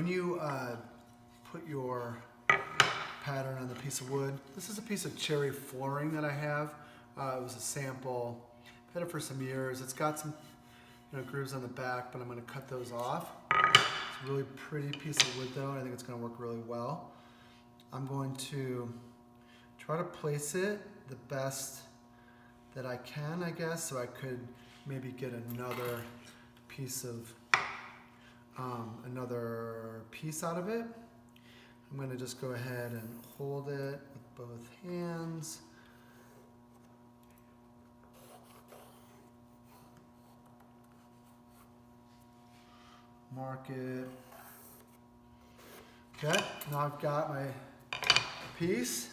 When you put your pattern on the piece of wood, this is a piece of cherry flooring that I have. It was a sample. I've had it for some years. It's got some grooves on the back, but I'm going to cut those off. It's a really pretty piece of wood though, and I think it's going to work really well. I'm going to try to place it the best that I can, I guess, so I could maybe get another piece out of it. I'm going to just go ahead and hold it with both hands. Mark it. Okay, now I've got my piece.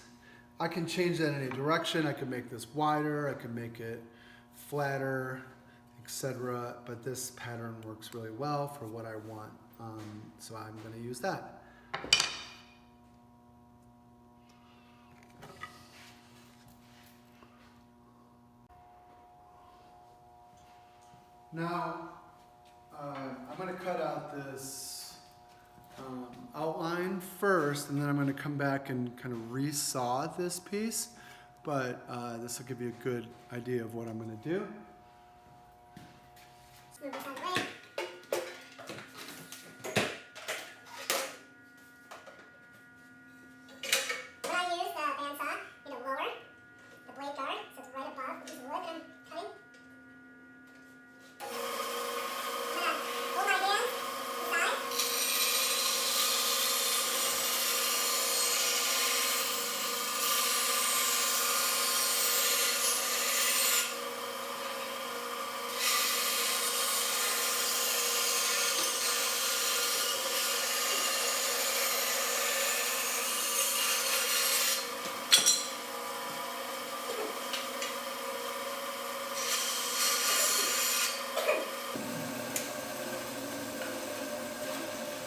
I can change that in any direction. I could make this wider, I could make it flatter, etc. But this pattern works really well for what I want. So I'm going to use that. Now, I'm going to cut out this outline first, and then I'm going to come back and kind of resaw this piece. But this will give you a good idea of what I'm going to do.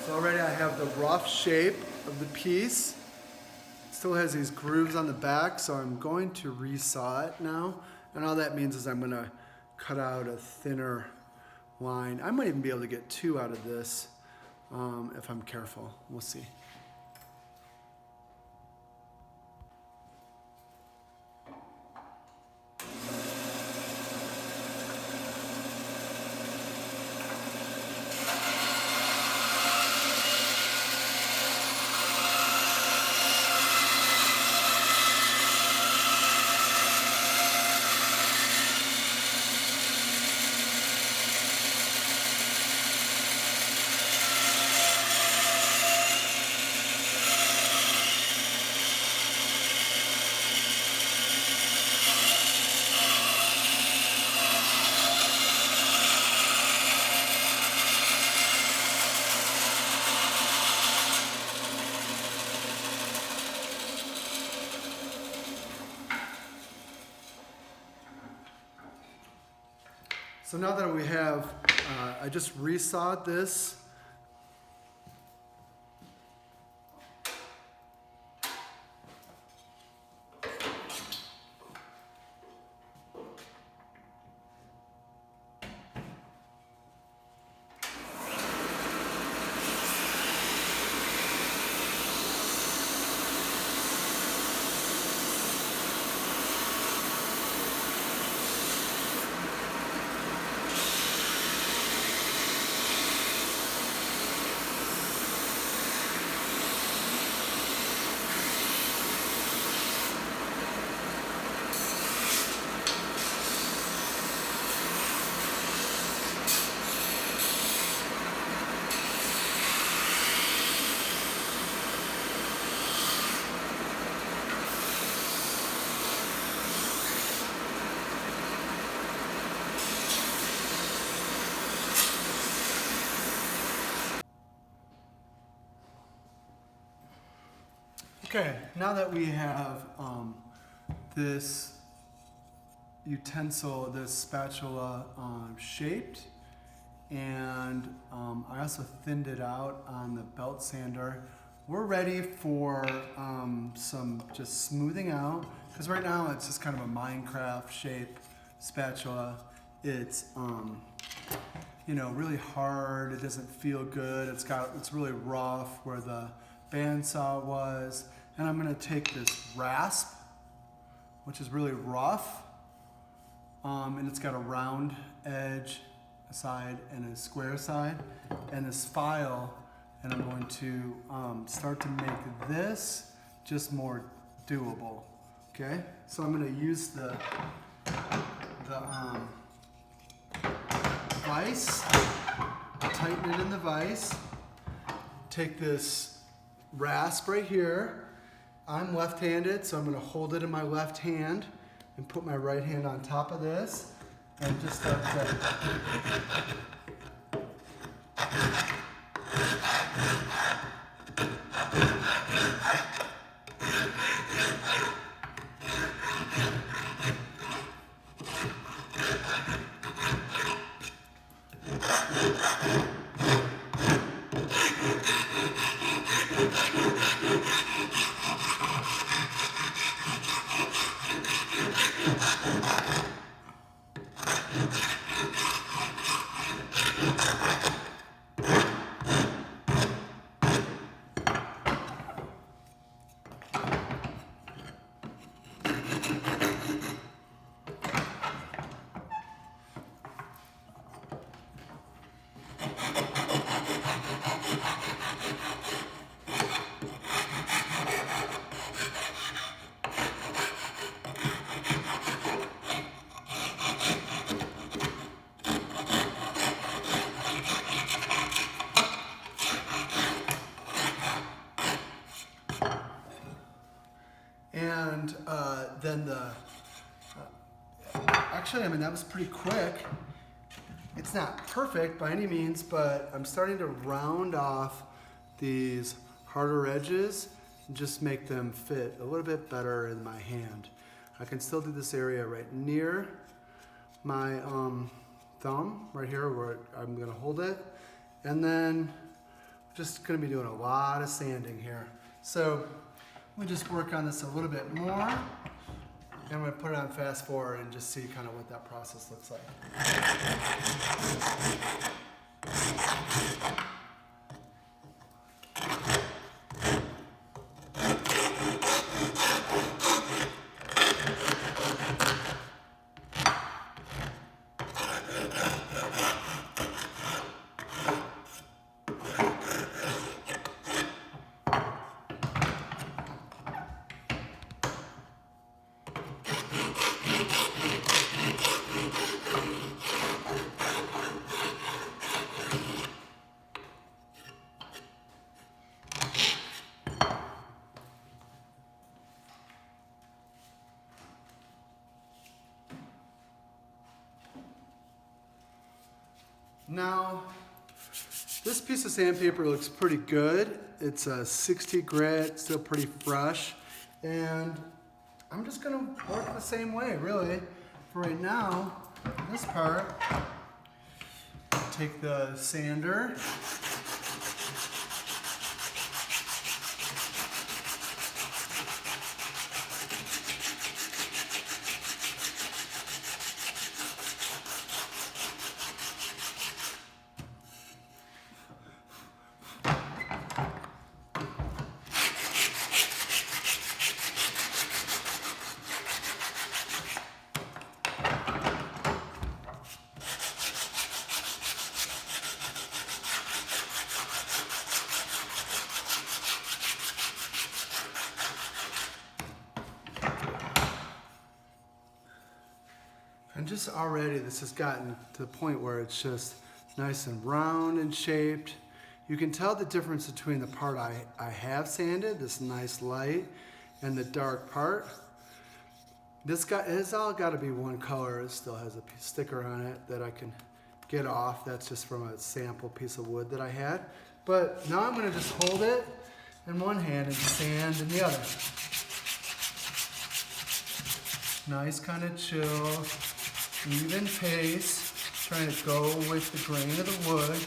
So already I have the rough shape of the piece. It still has these grooves on the back, so I'm going to resaw it now. And all that means is I'm going to cut out a thinner line. I might even be able to get 2 out of this if I'm careful. We'll see. So now that we have, I just resawed this. Okay, now that we have this utensil, this spatula shaped, and I also thinned it out on the belt sander, we're ready for some just smoothing out, because right now it's just kind of a Minecraft shape spatula. It's you know, really hard. It doesn't feel good. It's really rough where the bandsaw was. And I'm gonna take this rasp, which is really rough, and it's got a round edge side and a square side, and this file, and I'm going to start to make this just more doable. Okay, so I'm going to use the vise, tighten it in the vise, take this rasp right here. I'm left-handed, so I'm going to hold it in my left hand and put my right hand on top of this and just start to and then actually, I mean, that was pretty quick. It's not perfect by any means, but I'm starting to round off these harder edges and just make them fit a little bit better in my hand. I can still do this area right near my thumb, right here where I'm gonna hold it. And then just gonna be doing a lot of sanding here. So let me just work on this a little bit more. And I'm gonna put it on fast forward and just see kind of what that process looks like. Now, this piece of sandpaper looks pretty good. It's a 60 grit, still pretty fresh. And I'm just gonna work the same way, really. For right now, this part, take the sander, and just already this has gotten to the point where it's just nice and round and shaped. You can tell the difference between the part I have sanded, this nice light, and the dark part. This guy, it's all got to be one color. It still has a sticker on it that I can get off. That's just from a sample piece of wood that I had. But now I'm going to just hold it in one hand and sand in the other. Nice kind of chill, even pace, trying to go with the grain of the wood.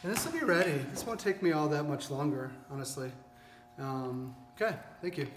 And this will be ready. This won't take me all that much longer, honestly. Okay, thank you.